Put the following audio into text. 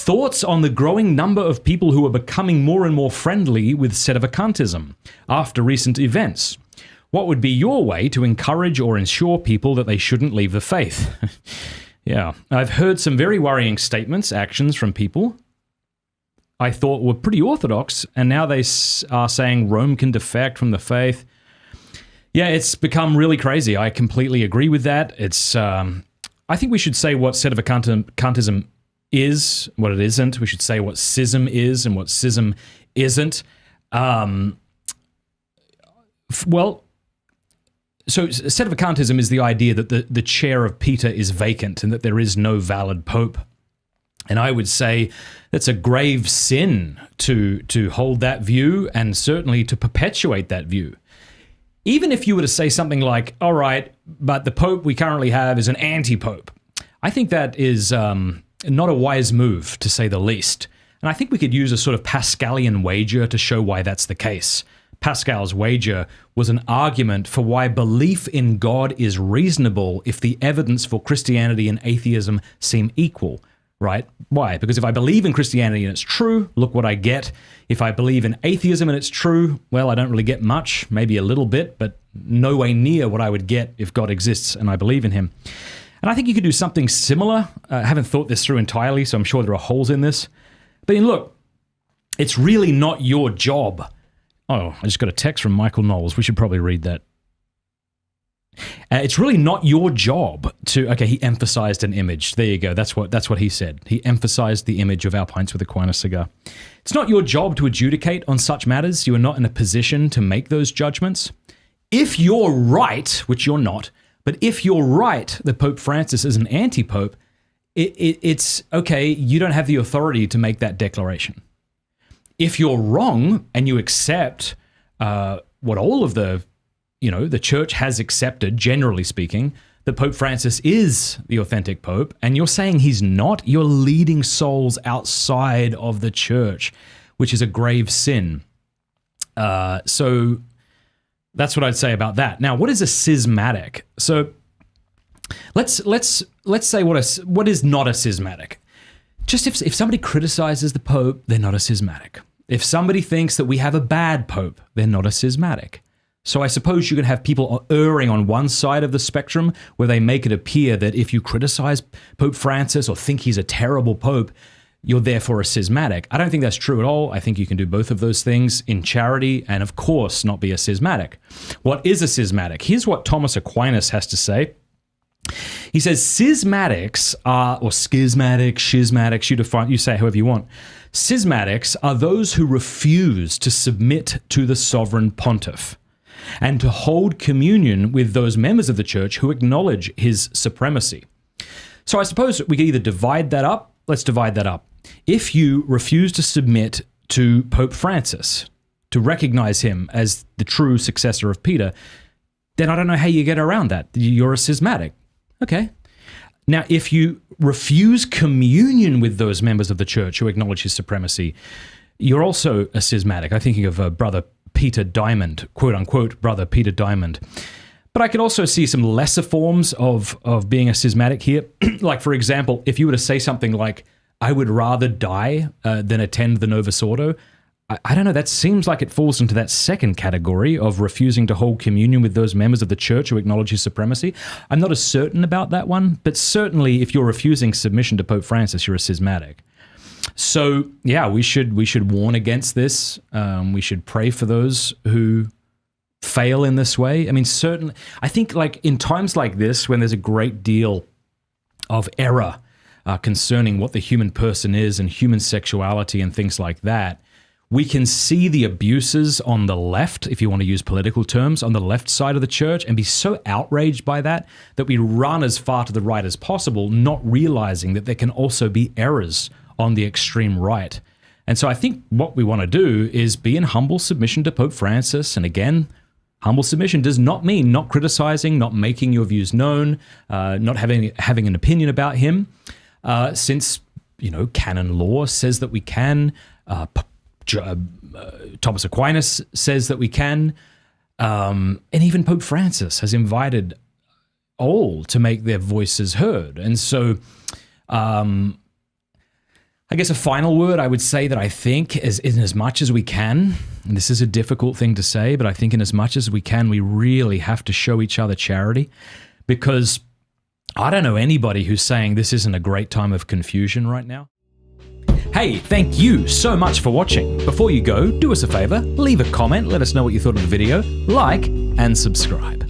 Thoughts on the growing number of people who are becoming more and more friendly with Sedevacantism after recent events? What would be your way to encourage or ensure people that they shouldn't leave the faith? Yeah, I've heard some very worrying statements, actions from people I thought were pretty orthodox, and now they are saying Rome can defect from the faith. Yeah, it's become really crazy. I completely agree with that. It's, I think we should say what Sedevacantism is, what it isn't. We should say what schism is and what schism isn't. So Sedevacantism is the idea that the chair of Peter is vacant and that there is no valid pope. And I would say that's a grave sin to hold that view and certainly to perpetuate that view. Even if you were to say something like, all right, but the pope we currently have is an anti-pope, I think that is not a wise move, to say the least. And I think we could use a sort of Pascalian wager to show why that's the case. Pascal's wager was an argument for why belief in God is reasonable if the evidence for Christianity and atheism seem equal. Right? Why? Because if I believe in Christianity and it's true, look what I get. If I believe in atheism and it's true, well, I don't really get much, maybe a little bit, but no way near what I would get if God exists and I believe in him. And I think you could do something similar. I haven't thought this through entirely, so I'm sure there are holes in this. But look, it's really not your job. Oh, I just got a text from Michael Knowles. We should probably read that. It's really not your job to, okay, he emphasized an image. There you go. That's what he said. He emphasized the image of our Pints with Aquinas cigar. It's not your job to adjudicate on such matters. You are not in a position to make those judgments. If you're right, which you're not, but if you're right that Pope Francis is an anti-pope, it's okay, you don't have the authority to make that declaration. If you're wrong and you accept what all of the church has accepted, generally speaking, that Pope Francis is the authentic pope, and you're saying he's not, you're leading souls outside of the church, which is a grave sin. So that's what I'd say about that. Now, what is a schismatic? So let's say what is not a schismatic. Just if somebody criticizes the pope, they're not a schismatic. If somebody thinks that we have a bad pope, they're not a schismatic. So I suppose you can have people erring on one side of the spectrum where they make it appear that if you criticize Pope Francis or think he's a terrible pope, you're therefore a schismatic. I don't think that's true at all. I think you can do both of those things in charity and, of course, not be a schismatic. What is a schismatic? Here's what Thomas Aquinas has to say. He says schismatics are, or schismatic, schismatics, you say it however you want. Schismatics are those who refuse to submit to the sovereign pontiff and to hold communion with those members of the church who acknowledge his supremacy. So I suppose we could either divide that up. Let's divide that up. If you refuse to submit to Pope Francis, to recognize him as the true successor of Peter, then I don't know how you get around that. You're a schismatic. Okay. Now, if you refuse communion with those members of the church who acknowledge his supremacy, you're also a schismatic. I'm thinking of Brother Peter Diamond, quote unquote, Brother Peter Diamond. But I could also see some lesser forms of being a schismatic here. Like, for example, if you were to say something like, I would rather die than attend the Novus Ordo, I don't know, that seems like it falls into that second category of refusing to hold communion with those members of the church who acknowledge his supremacy. I'm not as certain about that one, but certainly if you're refusing submission to Pope Francis, you're a schismatic. So, yeah, we should warn against this. We should pray for those who fail in this way. I mean, certainly, I think like in times like this, when there's a great deal of error concerning what the human person is and human sexuality and things like that, we can see the abuses on the left, if you want to use political terms, on the left side of the church and be so outraged by that we run as far to the right as possible, not realizing that there can also be errors on the extreme right. And so I think what we want to do is be in humble submission to Pope Francis. And again, humble submission does not mean not criticizing, not making your views known, not having an opinion about him, since, canon law says that we can, Thomas Aquinas says that we can, and even Pope Francis has invited all to make their voices heard. And so I guess a final word I would say that I think is in as much as we can, and this is a difficult thing to say, but I think in as much as we can, we really have to show each other charity, because I don't know anybody who's saying this isn't a great time of confusion right now. Hey, thank you so much for watching. Before you go, do us a favor, leave a comment, let us know what you thought of the video, like, and subscribe.